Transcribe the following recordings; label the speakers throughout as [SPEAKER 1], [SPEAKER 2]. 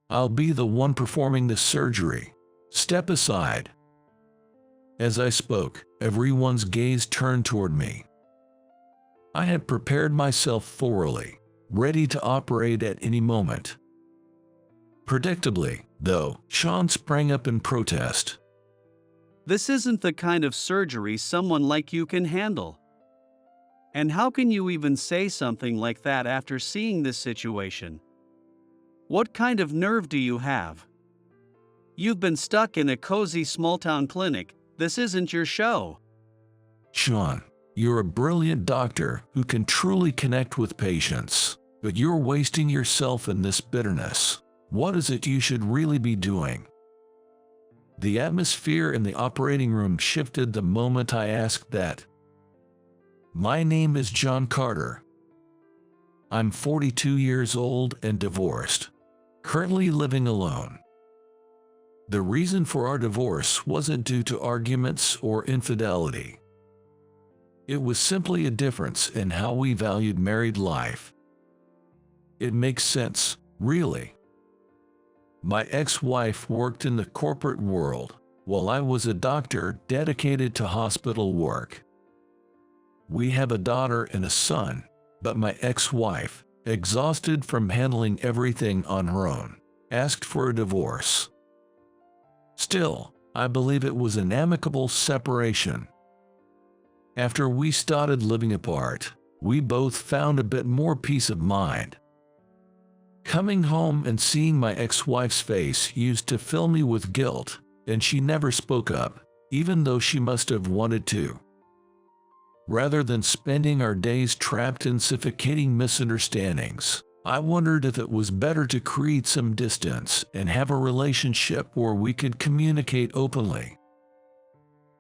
[SPEAKER 1] I'll be the one performing this surgery. Step aside." As I spoke, everyone's gaze turned toward me. I had prepared myself thoroughly, ready to operate at any moment. Predictably, though, Sean sprang up in protest.
[SPEAKER 2] This isn't the kind of surgery someone like you can handle. And how can you even say something like that after seeing this situation? What kind of nerve do you have? You've been stuck in a cozy small-town clinic. This isn't your show.
[SPEAKER 1] "Sean, you're a brilliant doctor who can truly connect with patients, but you're wasting yourself in this bitterness. What is it you should really be doing?" The atmosphere in the operating room shifted the moment I asked that. "My name is John Carter. I'm 42 years old and divorced, currently living alone. The reason for our divorce wasn't due to arguments or infidelity. It was simply a difference in how we valued married life. It makes sense, really. My ex-wife worked in the corporate world, while I was a doctor dedicated to hospital work. We have a daughter and a son, but my ex-wife, exhausted from handling everything on her own, asked for a divorce. Still, I believe it was an amicable separation. After we started living apart, we both found a bit more peace of mind. Coming home and seeing my ex-wife's face used to fill me with guilt, and she never spoke up, even though she must have wanted to. Rather than spending our days trapped in suffocating misunderstandings, I wondered if it was better to create some distance and have a relationship where we could communicate openly.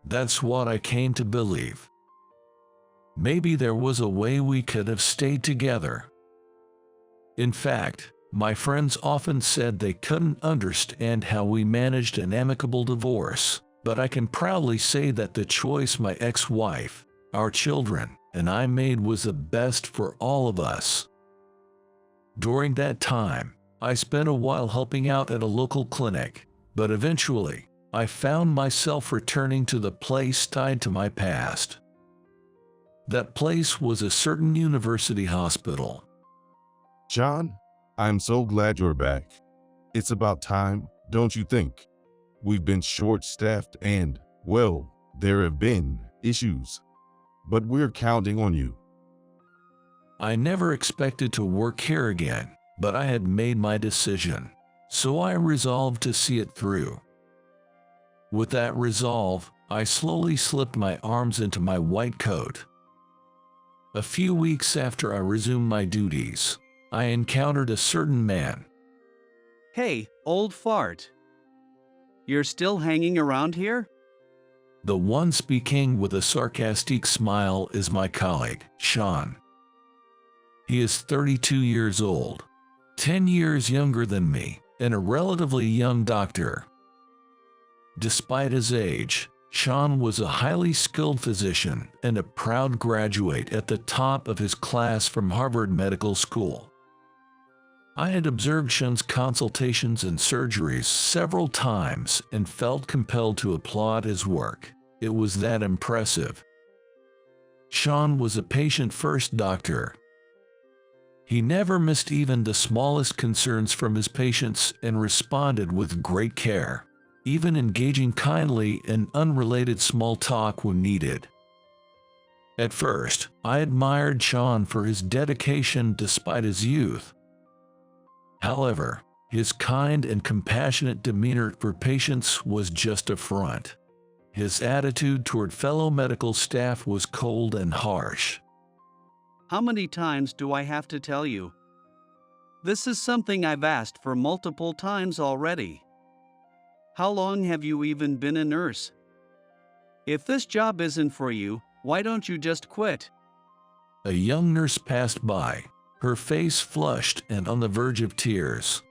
[SPEAKER 1] That's what I came to believe. Maybe there was a way we could have stayed together. In fact, my friends often said they couldn't understand how we managed an amicable divorce, but I can proudly say that the choice my ex-wife, our children, and I made was the best for all of us. During that time, I spent a while helping out at a local clinic, but eventually, I found myself returning to the place tied to my past. That place was a certain university hospital.
[SPEAKER 3] John, I'm so glad you're back. It's about time, don't you think? We've been short-staffed and, well, there have been issues. But we're counting on you.
[SPEAKER 1] I never expected to work here again, but I had made my decision, so I resolved to see it through. With that resolve, I slowly slipped my arms into my white coat. A few weeks after I resumed my duties, I encountered a certain man.
[SPEAKER 2] Hey, old fart. You're still hanging around here?
[SPEAKER 1] The one speaking with a sarcastic smile is my colleague, Sean. He is 32 years old, 10 years younger than me, and a relatively young doctor. Despite his age, Sean was a highly skilled physician and a proud graduate at the top of his class from Harvard Medical School. I had observed Sean's consultations and surgeries several times and felt compelled to applaud his work. It was that impressive. Sean was a patient-first doctor. He never missed even the smallest concerns from his patients and responded with great care, even engaging kindly in unrelated small talk when needed. At first, I admired Sean for his dedication despite his youth. However, his kind and compassionate demeanor for patients was just a front. His attitude toward fellow medical staff was cold and harsh.
[SPEAKER 2] How many times do I have to tell you? This is something I've asked for multiple times already. How long have you even been a nurse? If this job isn't for you, why don't you just quit?
[SPEAKER 1] A young nurse passed by, her face flushed and on the verge of tears.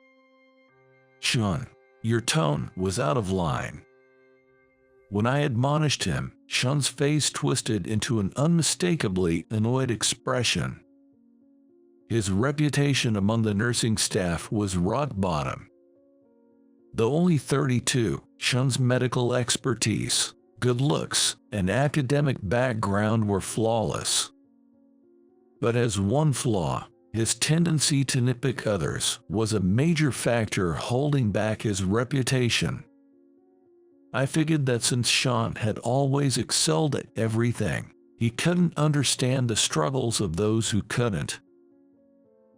[SPEAKER 1] Sean, your tone was out of line. When I admonished him, Sean's face twisted into an unmistakably annoyed expression. His reputation among the nursing staff was rock bottom. Though only 32, Sean's medical expertise, good looks, and academic background were flawless. But as one flaw, his tendency to nitpick others was a major factor holding back his reputation. I figured that since Sean had always excelled at everything, he couldn't understand the struggles of those who couldn't.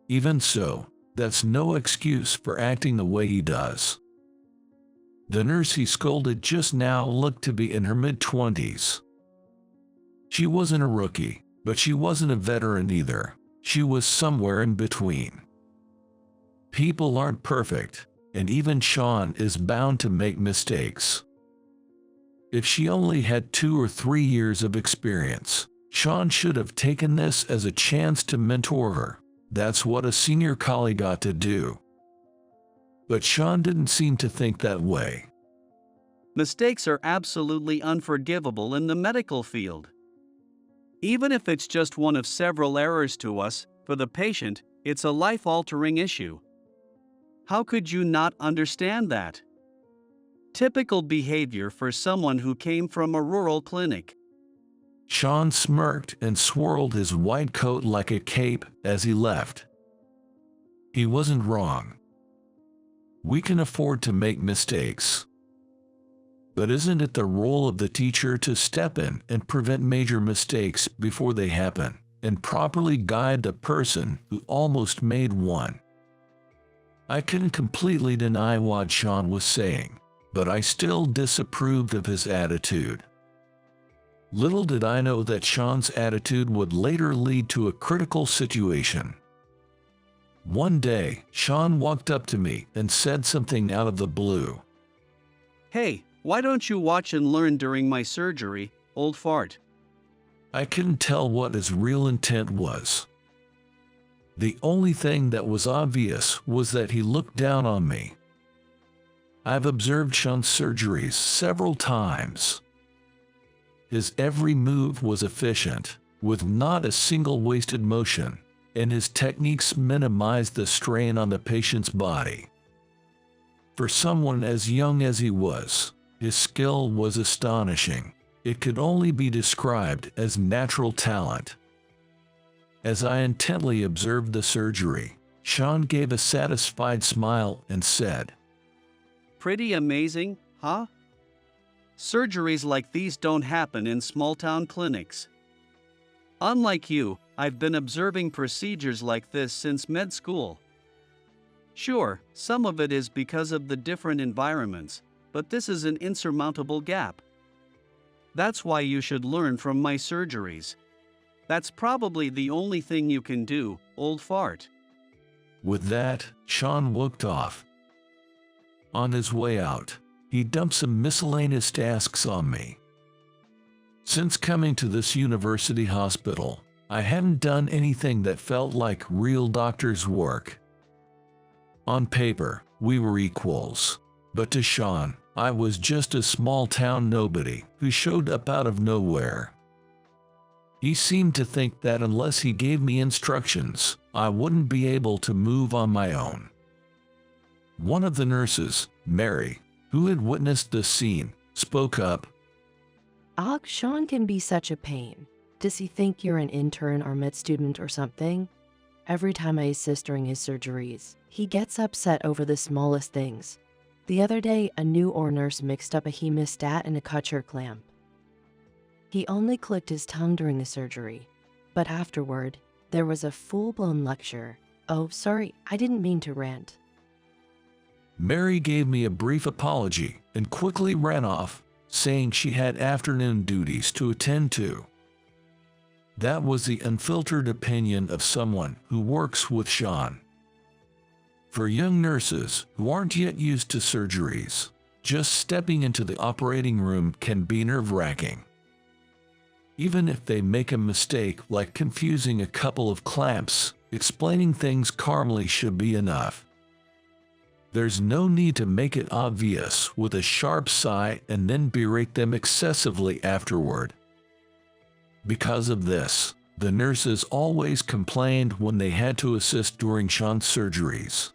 [SPEAKER 1] Even so, that's no excuse for acting the way he does. The nurse he scolded just now looked to be in her mid-20s. She wasn't a rookie, but she wasn't a veteran either. She was somewhere in between. People aren't perfect, and even Sean is bound to make mistakes. If she only had 2 or 3 years of experience, Sean should have taken this as a chance to mentor her. That's what a senior colleague ought to do. But Sean didn't seem to think that way.
[SPEAKER 2] Mistakes are absolutely unforgivable in the medical field. Even if it's just one of several errors to us, for the patient, it's a life-altering issue. How could you not understand that? Typical behavior for someone who came from a rural clinic.
[SPEAKER 1] Sean smirked and swirled his white coat like a cape as he left. He wasn't wrong. We can afford to make mistakes. But isn't it the role of the teacher to step in and prevent major mistakes before they happen, and properly guide the person who almost made one? I couldn't completely deny what Sean was saying, but I still disapproved of his attitude. Little did I know that Sean's attitude would later lead to a critical situation. One day, Sean walked up to me and said something out of the blue.
[SPEAKER 2] Hey, why don't you watch and learn during my surgery, old fart?
[SPEAKER 1] I couldn't tell what his real intent was. The only thing that was obvious was that he looked down on me. I've observed Sean's surgeries several times. His every move was efficient, with not a single wasted motion, and his techniques minimized the strain on the patient's body. For someone as young as he was, his skill was astonishing. It could only be described as natural talent. As I intently observed the surgery, Sean gave a satisfied smile and said,
[SPEAKER 2] Pretty amazing, huh? Surgeries like these don't happen in small-town clinics. Unlike you, I've been observing procedures like this since med school. Sure, some of it is because of the different environments, but this is an insurmountable gap. That's why you should learn from my surgeries. That's probably the only thing you can do, old fart.
[SPEAKER 1] With that, Sean walked off. On his way out, he dumped some miscellaneous tasks on me. Since coming to this university hospital, I hadn't done anything that felt like real doctor's work. On paper, we were equals, but to Sean, I was just a small-town nobody who showed up out of nowhere. He seemed to think that unless he gave me instructions, I wouldn't be able to move on my own. One of the nurses, Mary, who had witnessed the scene, spoke up.
[SPEAKER 4] Og, Sean can be such a pain. Does he think you're an intern or med student or something? Every time I assist during his surgeries, he gets upset over the smallest things. The other day, a new OR nurse mixed up a hemostat and a Kutcher clamp. He only clicked his tongue during the surgery, but afterward, there was a full-blown lecture. Oh, sorry, I didn't mean to rant.
[SPEAKER 1] Mary gave me a brief apology and quickly ran off, saying she had afternoon duties to attend to. That was the unfiltered opinion of someone who works with Sean. For young nurses who aren't yet used to surgeries, just stepping into the operating room can be nerve-wracking. Even if they make a mistake like confusing a couple of clamps, explaining things calmly should be enough. There's no need to make it obvious with a sharp sigh and then berate them excessively afterward. Because of this, the nurses always complained when they had to assist during Sean's surgeries.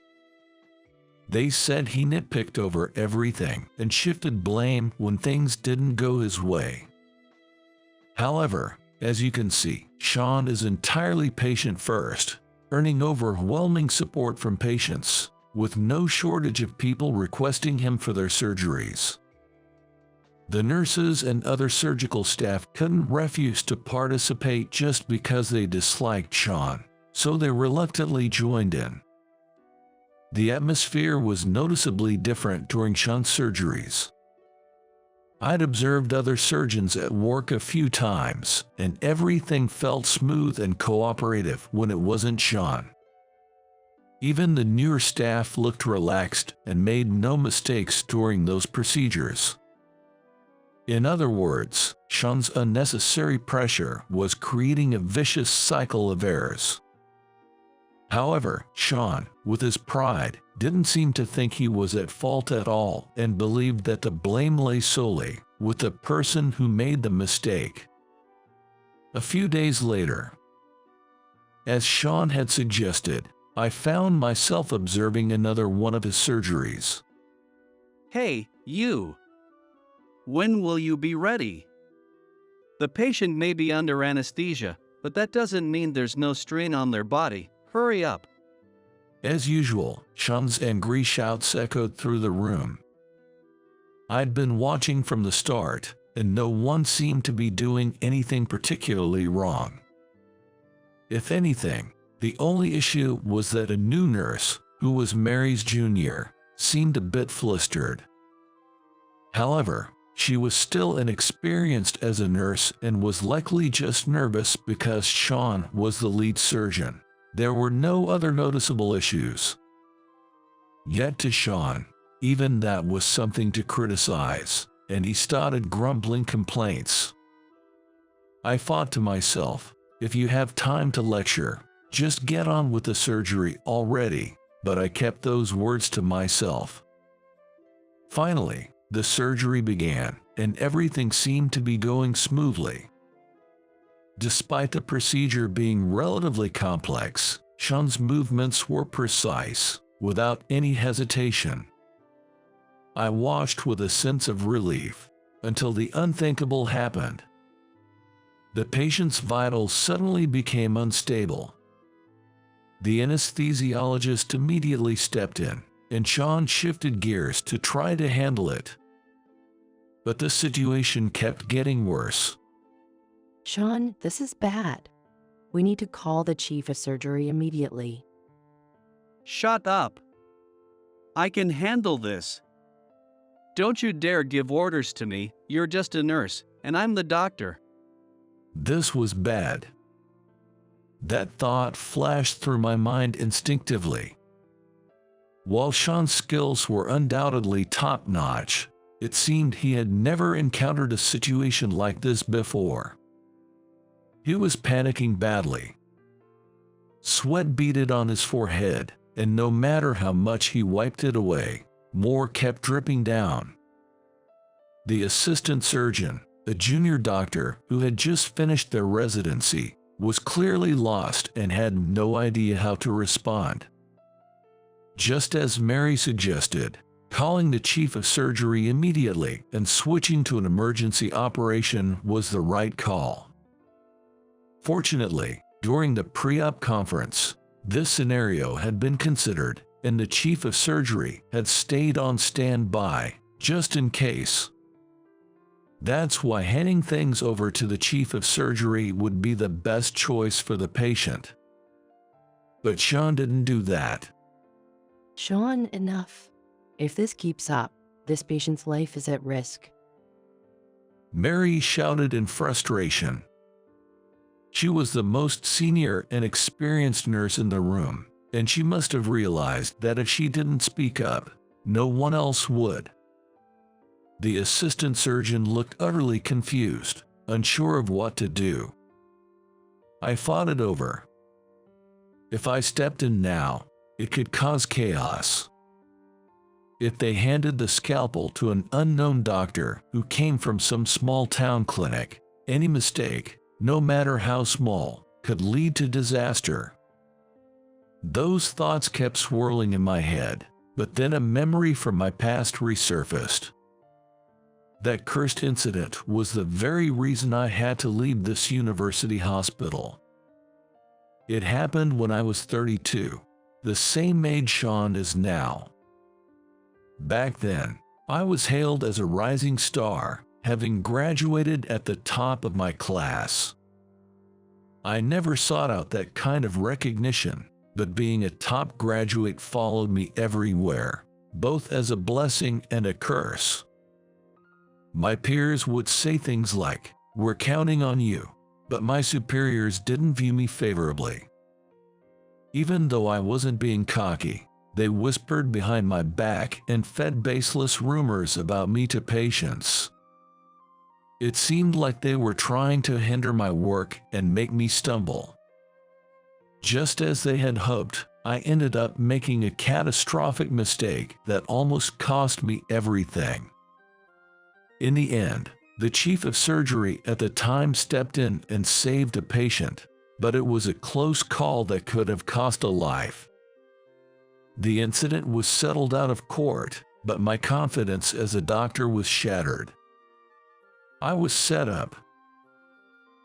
[SPEAKER 1] They said he nitpicked over everything and shifted blame when things didn't go his way. However, as you can see, Sean is entirely patient first, earning overwhelming support from patients, with no shortage of people requesting him for their surgeries. The nurses and other surgical staff couldn't refuse to participate just because they disliked Sean, so they reluctantly joined in. The atmosphere was noticeably different during Sean's surgeries. I'd observed other surgeons at work a few times, and everything felt smooth and cooperative when it wasn't Sean. Even the newer staff looked relaxed and made no mistakes during those procedures. In other words, Sean's unnecessary pressure was creating a vicious cycle of errors. However, Sean, with his pride, didn't seem to think he was at fault at all and believed that the blame lay solely with the person who made the mistake. A few days later, as Sean had suggested, I found myself observing another one of his surgeries.
[SPEAKER 2] Hey, you! When will you be ready? The patient may be under anesthesia, but that doesn't mean there's no strain on their body. Hurry up.
[SPEAKER 1] As usual, Sean's angry shouts echoed through the room. I'd been watching from the start, and no one seemed to be doing anything particularly wrong. If anything, the only issue was that a new nurse, who was Mary's junior, seemed a bit flustered. However, she was still inexperienced as a nurse and was likely just nervous because Sean was the lead surgeon. There were no other noticeable issues. Yet to Sean, even that was something to criticize, and he started grumbling complaints. I thought to myself, if you have time to lecture, just get on with the surgery already, but I kept those words to myself. Finally, the surgery began, and everything seemed to be going smoothly. Despite the procedure being relatively complex, Sean's movements were precise, without any hesitation. I watched with a sense of relief, until the unthinkable happened. The patient's vitals suddenly became unstable. The anesthesiologist immediately stepped in, and Sean shifted gears to try to handle it. But the situation kept getting worse.
[SPEAKER 4] Sean, this is bad. We need to call the chief of surgery immediately.
[SPEAKER 2] Shut up. I can handle this. Don't you dare give orders to me. You're just a nurse, and I'm the doctor.
[SPEAKER 1] This was bad. That thought flashed through my mind instinctively. While Sean's skills were undoubtedly top-notch, it seemed he had never encountered a situation like this before. He was panicking badly. Sweat beaded on his forehead, and no matter how much he wiped it away, more kept dripping down. The assistant surgeon, a junior doctor who had just finished their residency, was clearly lost and had no idea how to respond. Just as Mary suggested, calling the chief of surgery immediately and switching to an emergency operation was the right call. Fortunately, during the pre-op conference, this scenario had been considered, and the chief of surgery had stayed on standby, just in case. That's why handing things over to the chief of surgery would be the best choice for the patient. But Sean didn't do that.
[SPEAKER 4] Sean, enough. If this keeps up, this patient's life is at risk.
[SPEAKER 1] Mary shouted in frustration. She was the most senior and experienced nurse in the room, and she must have realized that if she didn't speak up, no one else would. The assistant surgeon looked utterly confused, unsure of what to do. I thought it over. If I stepped in now, it could cause chaos. If they handed the scalpel to an unknown doctor who came from some small town clinic, any mistake, no matter how small, could lead to disaster. Those thoughts kept swirling in my head, But then a memory from my past resurfaced. That cursed incident was the very reason I had to leave this university hospital. It happened when I was 32, the same age Sean is now. Back then, I was hailed as a rising star, having graduated at the top of my class. I never sought out that kind of recognition, but being a top graduate followed me everywhere, both as a blessing and a curse. My peers would say things like, "We're counting on you," but my superiors didn't view me favorably. Even though I wasn't being cocky, they whispered behind my back and fed baseless rumors about me to patients. It seemed like they were trying to hinder my work and make me stumble. Just as they had hoped, I ended up making a catastrophic mistake that almost cost me everything. In the end, the chief of surgery at the time stepped in and saved a patient, but it was a close call that could have cost a life. The incident was settled out of court, but my confidence as a doctor was shattered. I was set up.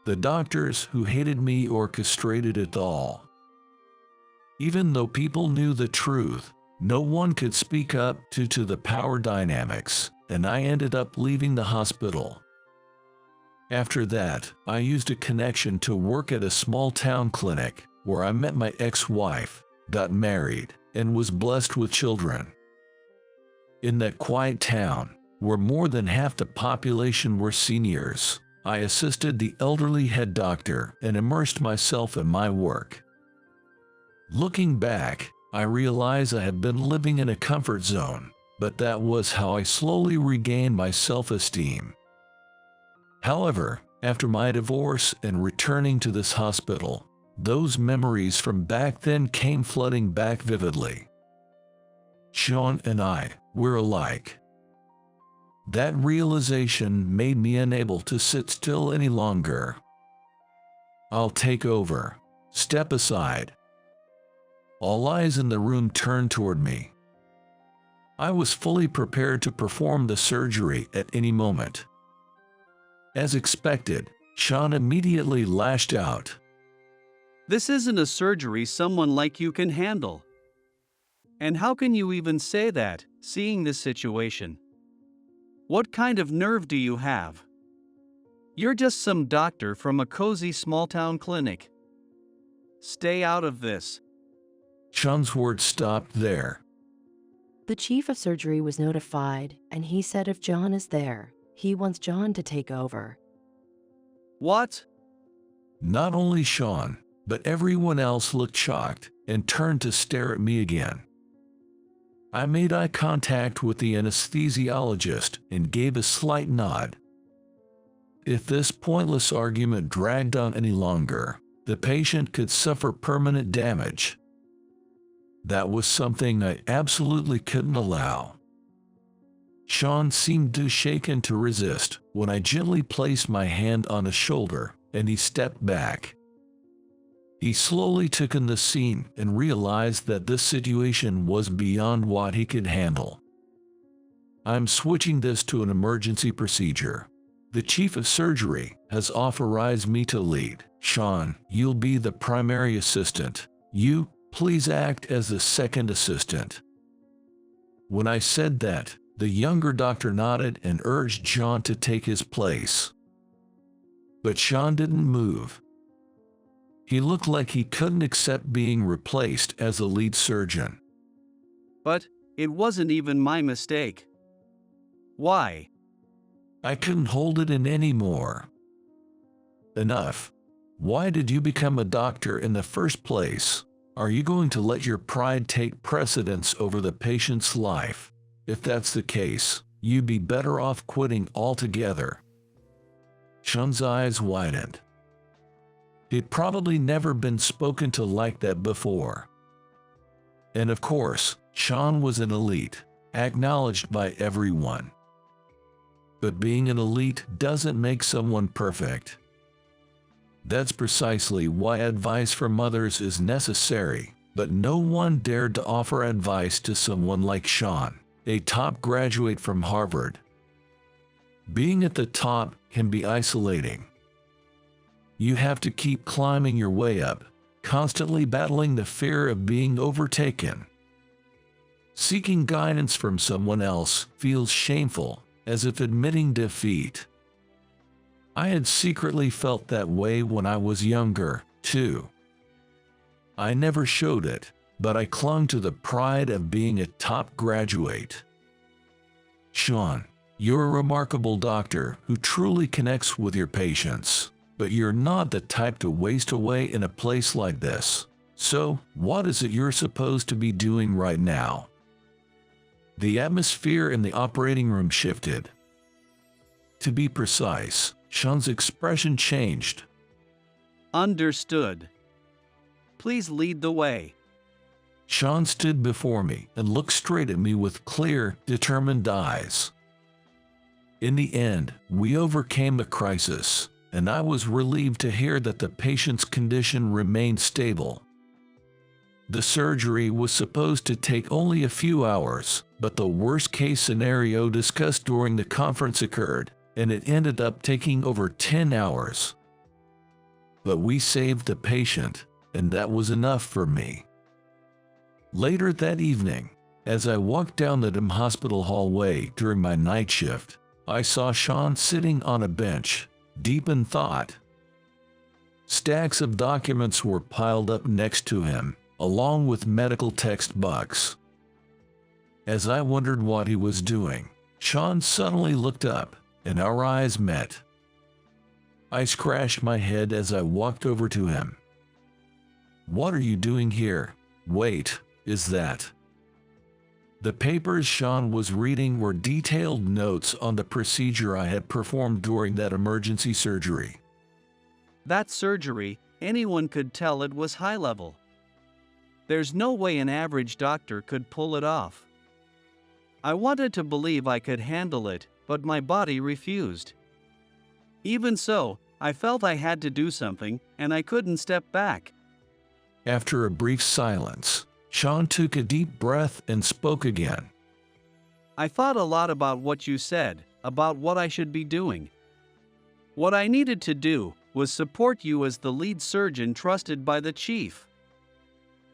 [SPEAKER 1] The doctors who hated me orchestrated it all. Even though people knew the truth, no one could speak up due to the power dynamics, and I ended up leaving the hospital. After that, I used a connection to work at a small town clinic, where I met my ex-wife, got married, and was blessed with children. In that quiet town, where more than half the population were seniors, I assisted the elderly head doctor and immersed myself in my work. Looking back, I realize I had been living in a comfort zone, but that was how I slowly regained my self-esteem. However, after my divorce and returning to this hospital, those memories from back then came flooding back vividly. Sean and I were alike. That realization made me unable to sit still any longer. "I'll take over. Step aside." All eyes in the room turned toward me. I was fully prepared to perform the surgery at any moment. As expected, Sean immediately lashed out.
[SPEAKER 2] This isn't a surgery someone like you can handle. And how can you even say that, seeing this situation? What kind of nerve do you have? You're just some doctor from a cozy small-town clinic. Stay out of this.
[SPEAKER 1] Sean's words stopped there.
[SPEAKER 4] The chief of surgery was notified, and he said if John is there, he wants John to take over.
[SPEAKER 2] What?
[SPEAKER 1] Not only Sean, but everyone else looked shocked and turned to stare at me again. I made eye contact with the anesthesiologist and gave a slight nod. If this pointless argument dragged on any longer, the patient could suffer permanent damage. That was something I absolutely couldn't allow. Sean seemed too shaken to resist when I gently placed my hand on his shoulder and he stepped back. He slowly took in the scene and realized that this situation was beyond what he could handle. "I'm switching this to an emergency procedure. The chief of surgery has authorized me to lead. Sean, you'll be the primary assistant. You, please act as the second assistant." When I said that, the younger doctor nodded and urged Sean to take his place. But Sean didn't move. He looked like he couldn't accept being replaced as the lead surgeon.
[SPEAKER 2] But it wasn't even my mistake. Why?
[SPEAKER 1] I couldn't hold it in anymore. Enough. Why did you become a doctor in the first place? Are you going to let your pride take precedence over the patient's life? If that's the case, you'd be better off quitting altogether. Sean's eyes widened. He'd probably never been spoken to like that before. And of course, Sean was an elite, acknowledged by everyone. But being an elite doesn't make someone perfect. That's precisely why advice from others is necessary, but no one dared to offer advice to someone like Sean, a top graduate from Harvard. Being at the top can be isolating. You have to keep climbing your way up, constantly battling the fear of being overtaken. Seeking guidance from someone else feels shameful, as if admitting defeat. I had secretly felt that way when I was younger, too. I never showed it, but I clung to the pride of being a top graduate. Sean, you're a remarkable doctor who truly connects with your patients, but you're not the type to waste away in a place like this. So, what is it you're supposed to be doing right now? The atmosphere in the operating room shifted. To be precise, Sean's expression changed.
[SPEAKER 2] Understood. Please lead the way.
[SPEAKER 1] Sean stood before me and looked straight at me with clear, determined eyes. In the end, we overcame the crisis, and I was relieved to hear that the patient's condition remained stable. The surgery was supposed to take only a few hours, but the worst-case scenario discussed during the conference occurred, and it ended up taking over 10 hours. But we saved the patient, and that was enough for me. Later that evening, as I walked down the dim hospital hallway during my night shift, I saw Sean sitting on a bench, deep in thought. Stacks of documents were piled up next to him, along with medical textbooks. As I wondered what he was doing, Sean suddenly looked up, and our eyes met. I scratched my head as I walked over to him. "What are you doing here? Wait, is that?" The papers Sean was reading were detailed notes on the procedure I had performed during that emergency surgery.
[SPEAKER 2] That surgery, anyone could tell it was high level. There's no way an average doctor could pull it off. I wanted to believe I could handle it, but my body refused. Even so, I felt I had to do something, and I couldn't step back.
[SPEAKER 1] After a brief silence, Sean took a deep breath and spoke again.
[SPEAKER 2] I thought a lot about what you said, about what I should be doing. What I needed to do was support you as the lead surgeon trusted by the chief.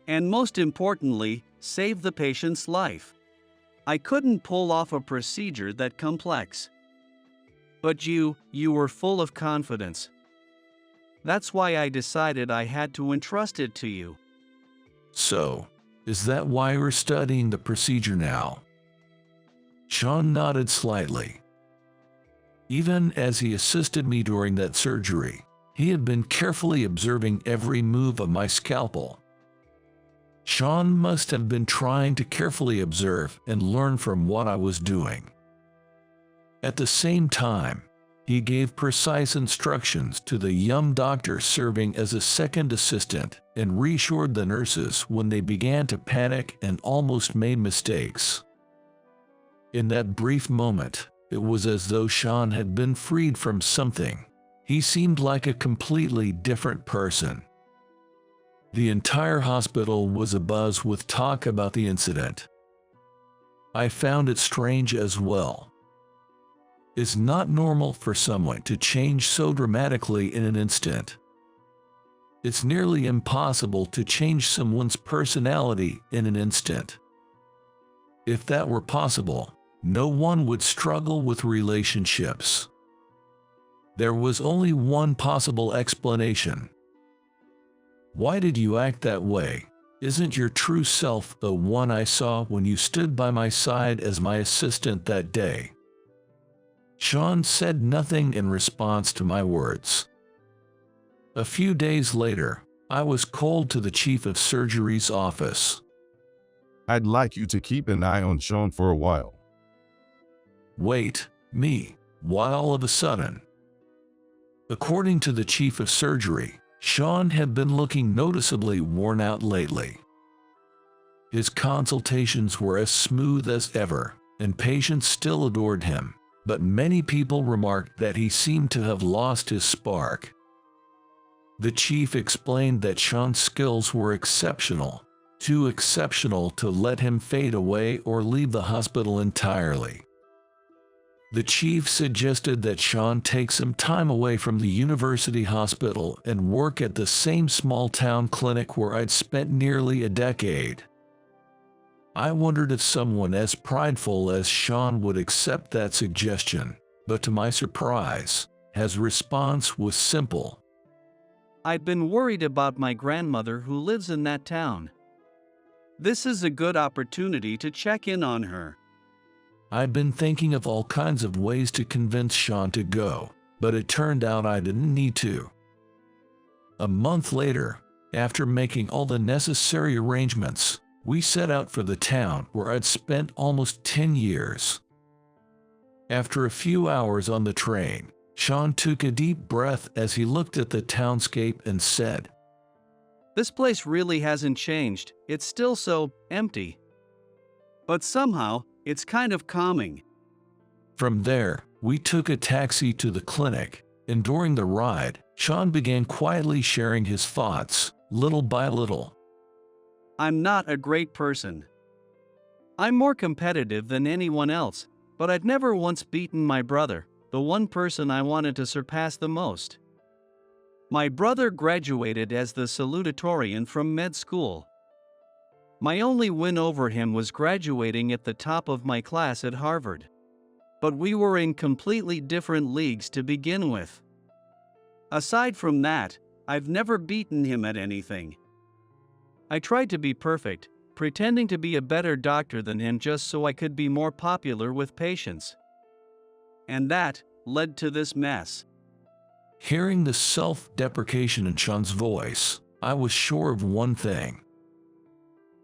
[SPEAKER 2] And most importantly, save the patient's life. I couldn't pull off a procedure that complex. But you were full of confidence. That's why I decided I had to entrust it to you.
[SPEAKER 1] "So, is that why we're studying the procedure now?" Sean nodded slightly. Even as he assisted me during that surgery, he had been carefully observing every move of my scalpel. Sean must have been trying to carefully observe and learn from what I was doing. At the same time, he gave precise instructions to the young doctor serving as a second assistant and reassured the nurses when they began to panic and almost made mistakes. In that brief moment, it was as though Sean had been freed from something. He seemed like a completely different person. The entire hospital was abuzz with talk about the incident. I found it strange as well. It's not normal for someone to change so dramatically in an instant. It's nearly impossible to change someone's personality in an instant. If that were possible, no one would struggle with relationships. There was only one possible explanation. "Why did you act that way? Isn't your true self the one I saw when you stood by my side as my assistant that day?" Sean said nothing in response to my words. A few days later, I was called to the chief of surgery's office.
[SPEAKER 3] "I'd like you to keep an eye on Sean for a while."
[SPEAKER 1] "Wait, me, why all of a sudden?" According to the chief of surgery, Sean had been looking noticeably worn out lately. His consultations were as smooth as ever, and patients still adored him, but many people remarked that he seemed to have lost his spark. The chief explained that Sean's skills were exceptional, too exceptional to let him fade away or leave the hospital entirely. The chief suggested that Sean take some time away from the university hospital and work at the same small-town clinic where I'd spent nearly a decade. I wondered if someone as prideful as Sean would accept that suggestion, but to my surprise, his response was simple.
[SPEAKER 2] I'd been worried about my grandmother who lives in that town. This is a good opportunity to check in on her.
[SPEAKER 1] I'd been thinking of all kinds of ways to convince Sean to go, but it turned out I didn't need to. A month later, after making all the necessary arrangements, we set out for the town where I'd spent almost 10 years. After a few hours on the train, Sean took a deep breath as he looked at the townscape and said,
[SPEAKER 2] This place really hasn't changed, it's still so empty. But somehow, it's kind of calming.
[SPEAKER 1] From there, we took a taxi to the clinic, and during the ride, Sean began quietly sharing his thoughts, little by little.
[SPEAKER 2] I'm not a great person. I'm more competitive than anyone else, but I'd never once beaten my brother, the one person I wanted to surpass the most. My brother graduated as the salutatorian from med school. My only win over him was graduating at the top of my class at Harvard. But we were in completely different leagues to begin with. Aside from that, I've never beaten him at anything. I tried to be perfect, pretending to be a better doctor than him just so I could be more popular with patients. And that led to this mess.
[SPEAKER 1] Hearing the self-deprecation in Sean's voice, I was sure of one thing.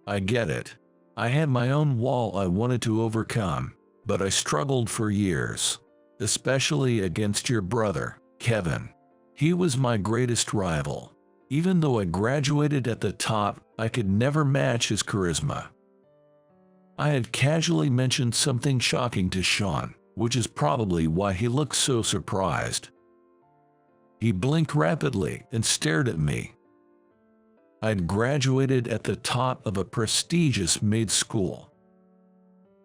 [SPEAKER 1] I get it. I had my own wall I wanted to overcome, but I struggled for years, especially against your brother, Kevin. He was my greatest rival. Even though I graduated at the top, I could never match his charisma. I had casually mentioned something shocking to Sean, which is probably why he looked so surprised. He blinked rapidly and stared at me. I'd graduated at the top of a prestigious med school.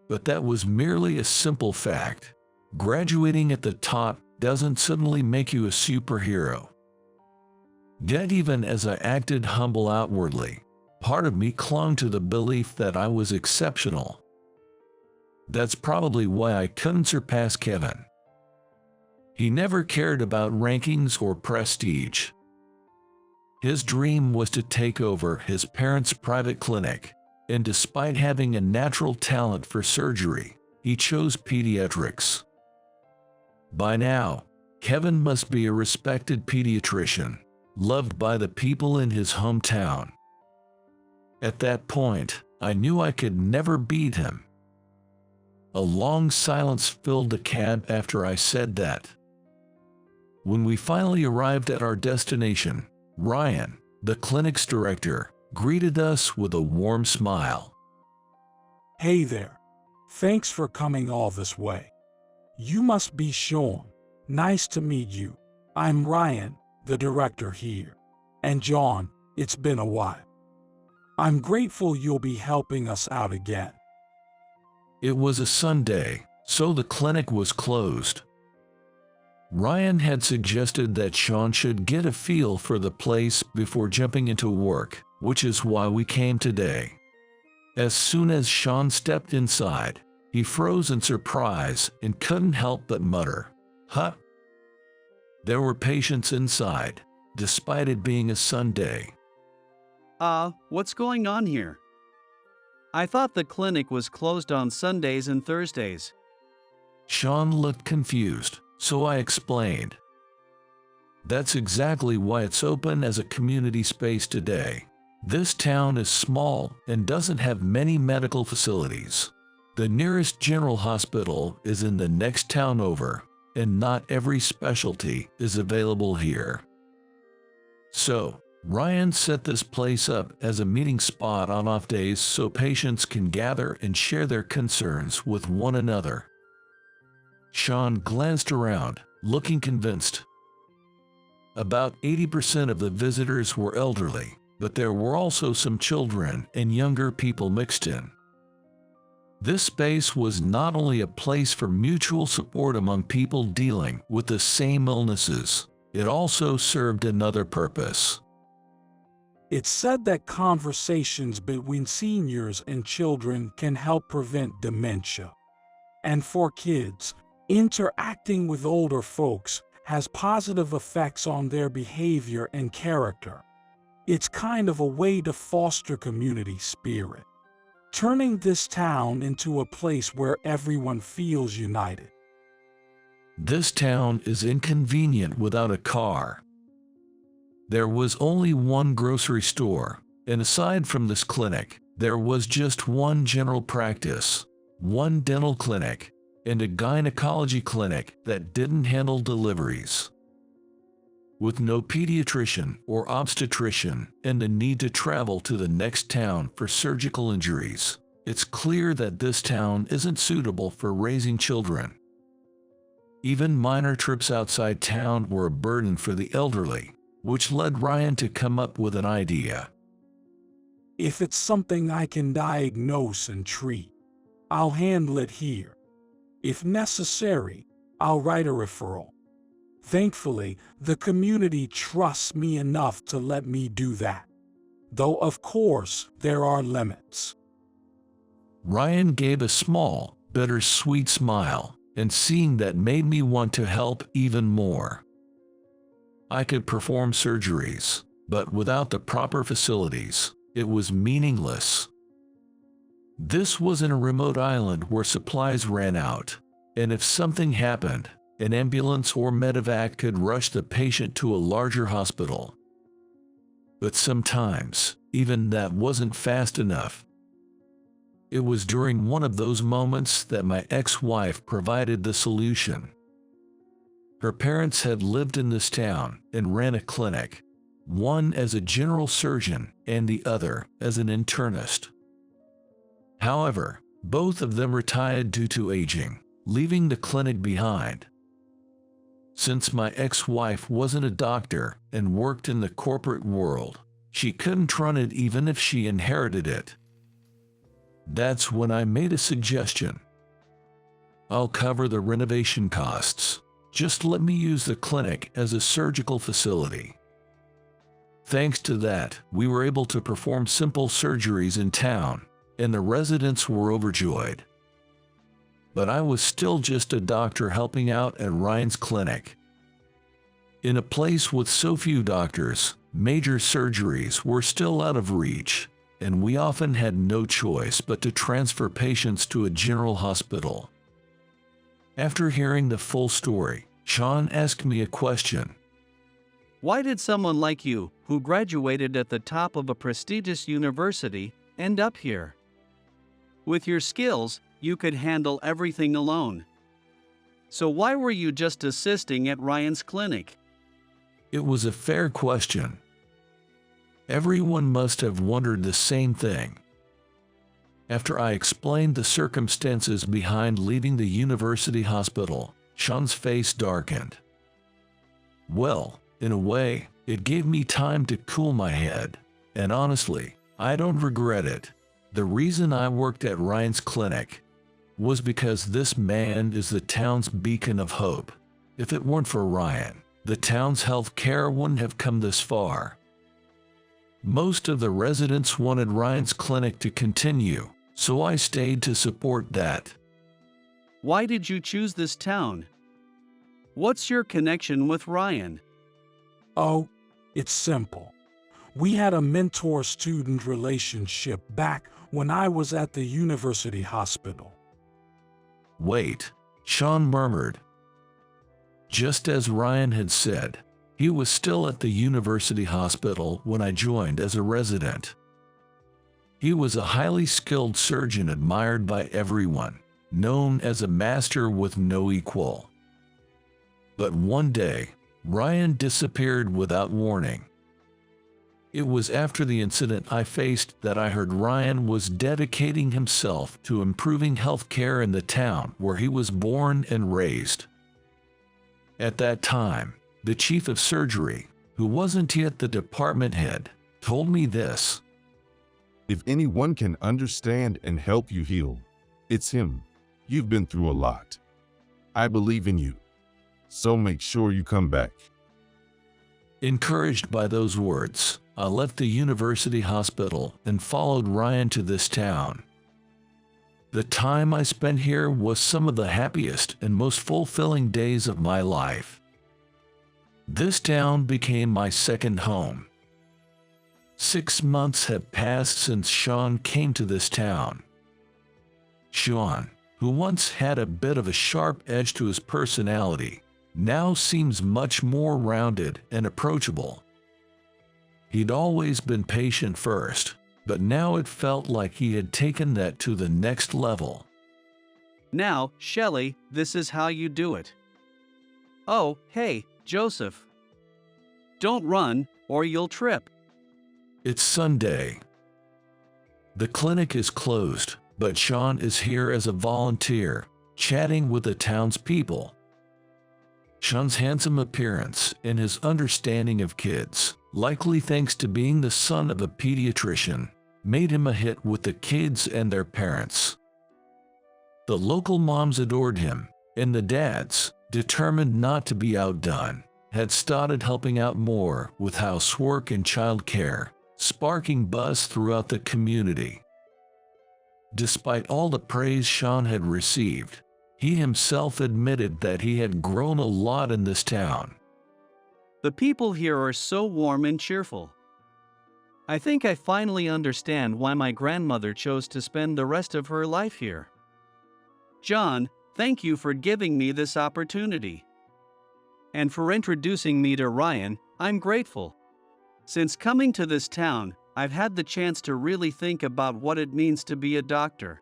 [SPEAKER 1] But that was merely a simple fact. Graduating at the top doesn't suddenly make you a superhero. Yet even as I acted humble outwardly, part of me clung to the belief that I was exceptional. That's probably why I couldn't surpass Kevin. He never cared about rankings or prestige. His dream was to take over his parents' private clinic, and despite having a natural talent for surgery, he chose pediatrics. By now, Kevin must be a respected pediatrician, loved by the people in his hometown. At that point, I knew I could never beat him. A long silence filled the cab after I said that. When we finally arrived at our destination, Ryan, the clinic's director, greeted us with a warm smile.
[SPEAKER 5] Hey there. Thanks for coming all this way. You must be Sean. Nice to meet you. I'm Ryan, the director here. And John, it's been a while. I'm grateful you'll be helping us out again.
[SPEAKER 1] It was a Sunday, so the clinic was closed. Ryan had suggested that Sean should get a feel for the place before jumping into work, which is why we came today. As soon as Sean stepped inside, he froze in surprise and couldn't help but mutter, "Huh?" There were patients inside, despite it being a Sunday.
[SPEAKER 2] What's going on here? I thought the clinic was closed on Sundays and Thursdays.
[SPEAKER 1] Sean looked confused, so I explained. That's exactly why it's open as a community space today. This town is small and doesn't have many medical facilities. The nearest general hospital is in the next town over, and not every specialty is available here. So, Ryan set this place up as a meeting spot on off days so patients can gather and share their concerns with one another. Sean glanced around, looking convinced. About 80% of the visitors were elderly, but there were also some children and younger people mixed in. This space was not only a place for mutual support among people dealing with the same illnesses, it also served another purpose.
[SPEAKER 5] It's said that conversations between seniors and children can help prevent dementia. And for kids, interacting with older folks has positive effects on their behavior and character. It's kind of a way to foster community spirit, turning this town into a place where everyone feels united.
[SPEAKER 1] This town is inconvenient without a car. There was only one grocery store, and aside from this clinic, there was just one general practice, one dental clinic, and a gynecology clinic that didn't handle deliveries. With no pediatrician or obstetrician and the need to travel to the next town for surgical injuries, it's clear that this town isn't suitable for raising children. Even minor trips outside town were a burden for the elderly, which led Ryan to come up with an idea.
[SPEAKER 5] If it's something I can diagnose and treat, I'll handle it here. If necessary, I'll write a referral. Thankfully, the community trusts me enough to let me do that. Though, of course, there are limits.
[SPEAKER 1] Ryan gave a small, bittersweet smile, and seeing that made me want to help even more. I could perform surgeries, but without the proper facilities, it was meaningless. This was in a remote island where supplies ran out, and if something happened, an ambulance or medevac could rush the patient to a larger hospital. But sometimes, even that wasn't fast enough. It was during one of those moments that my ex-wife provided the solution. Her parents had lived in this town and ran a clinic, one as a general surgeon and the other as an internist. However, both of them retired due to aging, leaving the clinic behind. Since my ex-wife wasn't a doctor and worked in the corporate world, she couldn't run it even if she inherited it. That's when I made a suggestion. I'll cover the renovation costs. Just let me use the clinic as a surgical facility. Thanks to that, we were able to perform simple surgeries in town, and the residents were overjoyed. But I was still just a doctor helping out at Ryan's clinic. In a place with so few doctors, major surgeries were still out of reach, and we often had no choice but to transfer patients to a general hospital. After hearing the full story, Sean asked me a question.
[SPEAKER 2] Why did someone like you, who graduated at the top of a prestigious university, end up here? With your skills, you could handle everything alone. So why were you just assisting at Ryan's clinic?
[SPEAKER 1] It was a fair question. Everyone must have wondered the same thing. After I explained the circumstances behind leaving the university hospital, Sean's face darkened. Well, in a way, it gave me time to cool my head, and honestly, I don't regret it. The reason I worked at Ryan's clinic was because this man is the town's beacon of hope. If it weren't for Ryan, the town's health care wouldn't have come this far. Most of the residents wanted Ryan's clinic to continue, so I stayed to support that.
[SPEAKER 2] Why did you choose this town? What's your connection with Ryan?
[SPEAKER 5] Oh, it's simple. We had a mentor-student relationship back when I was at the university hospital.
[SPEAKER 1] Wait, Sean murmured. Just as Ryan had said, he was still at the university hospital when I joined as a resident. He was a highly skilled surgeon admired by everyone, known as a master with no equal. But one day, Ryan disappeared without warning. It was after the incident I faced that I heard Ryan was dedicating himself to improving health care in the town where he was born and raised. At that time, the chief of surgery, who wasn't yet the department head, told me this.
[SPEAKER 3] If anyone can understand and help you heal, it's him. You've been through a lot. I believe in you. So make sure you come back.
[SPEAKER 1] Encouraged by those words, I left the university hospital and followed Ryan to this town. The time I spent here was some of the happiest and most fulfilling days of my life. This town became my second home. 6 months have passed since Sean came to this town. Sean, who once had a bit of a sharp edge to his personality, now seems much more rounded and approachable. He'd always been patient first, but now it felt like he had taken that to the next level.
[SPEAKER 2] Now, Shelley, this is how you do it. Oh, hey, Joseph. Don't run, or you'll trip.
[SPEAKER 1] It's Sunday. The clinic is closed, but Sean is here as a volunteer, chatting with the townspeople. Sean's handsome appearance and his understanding of kids, likely thanks to being the son of a pediatrician, made him a hit with the kids and their parents. The local moms adored him, and the dads, determined not to be outdone, had started helping out more with housework and childcare, sparking buzz throughout the community. Despite all the praise Sean had received, he himself admitted that he had grown a lot in this town.
[SPEAKER 2] The people here are so warm and cheerful. I think I finally understand why my grandmother chose to spend the rest of her life here. John, thank you for giving me this opportunity. And for introducing me to Ryan, I'm grateful. Since coming to this town, I've had the chance to really think about what it means to be a doctor.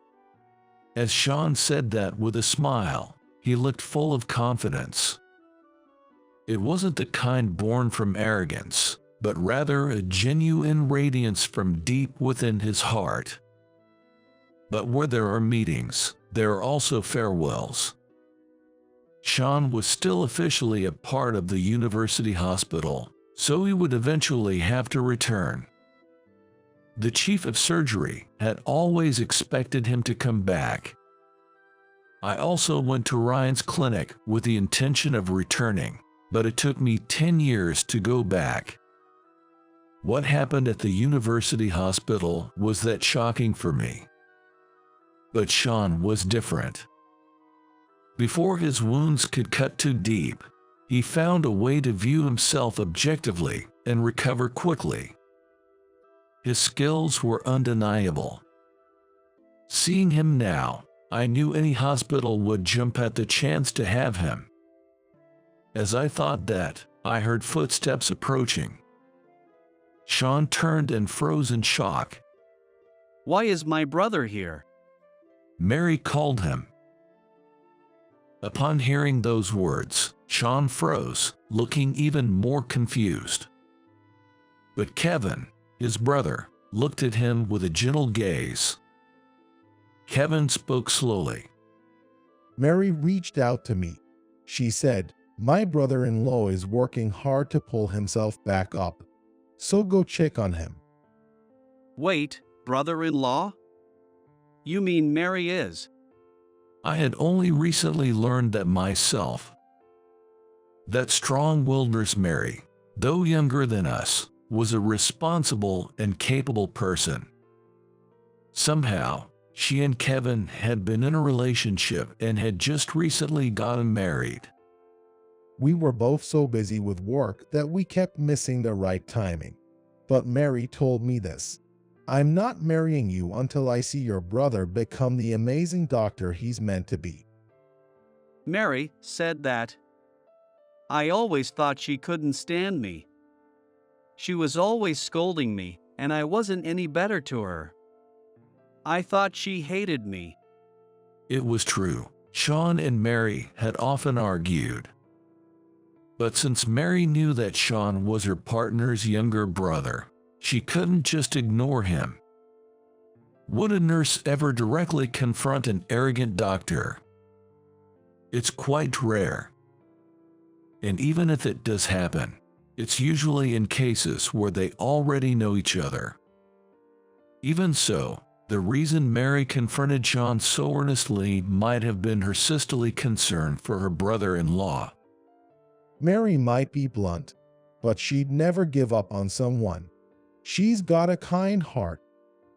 [SPEAKER 1] As Sean said that with a smile, he looked full of confidence. It wasn't the kind born from arrogance, but rather a genuine radiance from deep within his heart. But where there are meetings, there are also farewells. Sean was still officially a part of the university hospital, so he would eventually have to return. The chief of surgery had always expected him to come back. I also went to Ryan's clinic with the intention of returning, but it took me 10 years to go back. What happened at the university hospital was that shocking for me. But Sean was different. Before his wounds could cut too deep, he found a way to view himself objectively and recover quickly. His skills were undeniable. Seeing him now, I knew any hospital would jump at the chance to have him. As I thought that, I heard footsteps approaching. Sean turned and froze in shock.
[SPEAKER 2] Why is my brother here?
[SPEAKER 1] Mary called him. Upon hearing those words, Sean froze, looking even more confused. But Kevin, his brother, looked at him with a gentle gaze. Kevin spoke slowly.
[SPEAKER 6] Mary reached out to me. She said, "My brother-in-law is working hard to pull himself back up. So go check on him."
[SPEAKER 2] Wait, brother-in-law? You mean Mary is?
[SPEAKER 1] I had only recently learned that myself. That strong-willed Nurse Mary, though younger than us, was a responsible and capable person. Somehow, she and Kevin had been in a relationship and had just recently gotten married.
[SPEAKER 6] We were both so busy with work that we kept missing the right timing. But Mary told me this: "I'm not marrying you until I see your brother become the amazing doctor he's meant to be."
[SPEAKER 2] Mary said that. I always thought she couldn't stand me. She was always scolding me, and I wasn't any better to her. I thought she hated me.
[SPEAKER 1] It was true. Sean and Mary had often argued. But since Mary knew that Sean was her partner's younger brother, she couldn't just ignore him. Would a nurse ever directly confront an arrogant doctor? It's quite rare. And even if it does happen, It's usually in cases where they already know each other. Even so, the reason Mary confronted Sean so earnestly might have been her sisterly concern for her brother-in-law.
[SPEAKER 6] Mary might be blunt, but she'd never give up on someone. She's got a kind heart.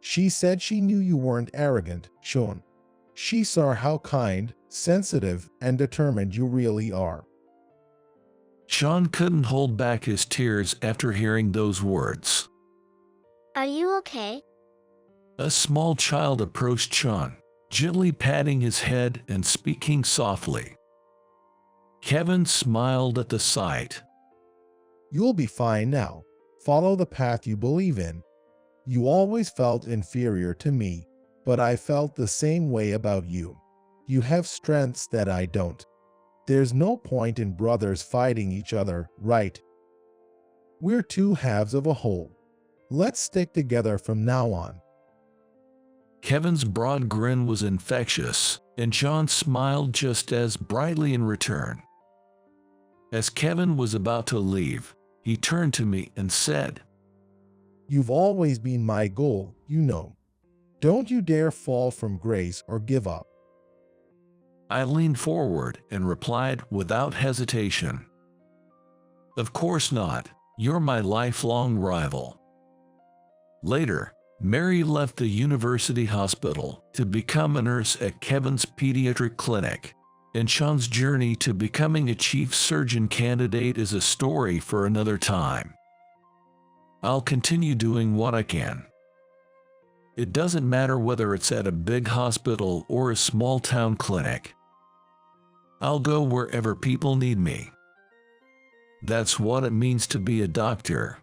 [SPEAKER 6] She said she knew you weren't arrogant, Sean. She saw how kind, sensitive, and determined you really are.
[SPEAKER 1] Sean couldn't hold back his tears after hearing those words.
[SPEAKER 7] Are you okay?
[SPEAKER 1] A small child approached Sean, gently patting his head and speaking softly. Kevin smiled at the sight.
[SPEAKER 6] You'll be fine now. Follow the path you believe in. You always felt inferior to me, but I felt the same way about you. You have strengths that I don't. There's no point in brothers fighting each other, right? We're two halves of a whole. Let's stick together from now on.
[SPEAKER 1] Kevin's broad grin was infectious, and Sean smiled just as brightly in return. As Kevin was about to leave, he turned to me and said,
[SPEAKER 6] You've always been my goal, you know. Don't you dare fall from grace or give up.
[SPEAKER 1] I leaned forward and replied without hesitation, Of course not. You're my lifelong rival. Later, Mary left the university hospital to become a nurse at Kevin's pediatric clinic, and Sean's journey to becoming a chief surgeon candidate is a story for another time. I'll continue doing what I can. It doesn't matter whether it's at a big hospital or a small town clinic. I'll go wherever people need me. That's what it means to be a doctor.